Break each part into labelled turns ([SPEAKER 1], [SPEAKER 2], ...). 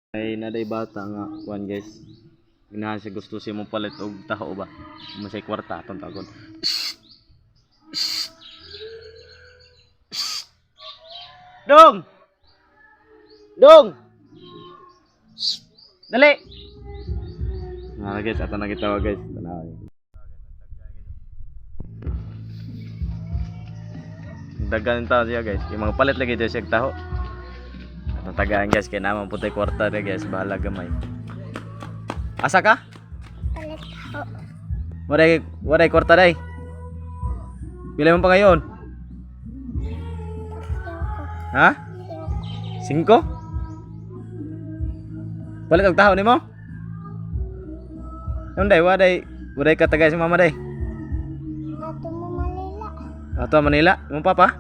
[SPEAKER 1] Ay naday bata nga kuan guys. Ganahan siya gusto siya mong palit og taho ba. Masay kwarta atong tagon. Dong! Dong! Dali! Nah guys, ato na gitawa guys. Tanaw. Dagan ta siya guys. Yung mga palit lagi siya taho. Atong tagaan guys kay naman putay kwarta na guys, bahala gamay. Asa ka?
[SPEAKER 2] Palit taho.
[SPEAKER 1] Waray kwarta day. Pila man pa ngayon? Ha? 5? Palit og taho nimo? Unday waday ka tagay si mama day.
[SPEAKER 2] Ato mo Manila.
[SPEAKER 1] Ato Manila, imong papa?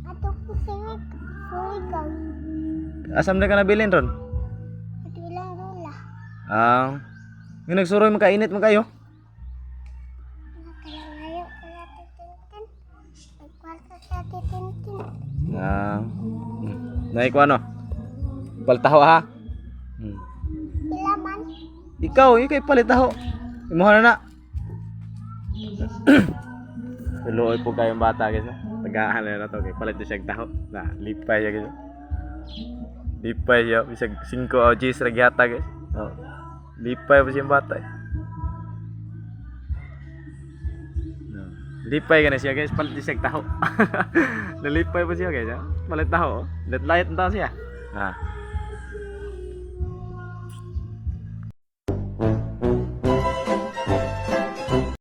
[SPEAKER 2] Ato ko siwik. Suligaw.
[SPEAKER 1] Asam na ka nabilin ron?
[SPEAKER 2] Ato ilang rula.
[SPEAKER 1] Yung nagsuroy mo kainit mo kayo?
[SPEAKER 2] Nakalayo kaya titintin. Nagkwarta sa titintin.
[SPEAKER 1] Naik ano? Paltaho ha?
[SPEAKER 2] Pila man.
[SPEAKER 1] Ikaw palitaho. Imuha na. Tuloy po kayong bata guys. Tagaan na to kay palit siya taho. Na lipay ya guys. Lipay ya bisag 5 o 10 ra gyata guys. Oh. Lipay pa siyang bata. Lipay ka na siya guys, palit siya taho. Nalipay pa siya guys, ha? Palit taho. Layat na siya.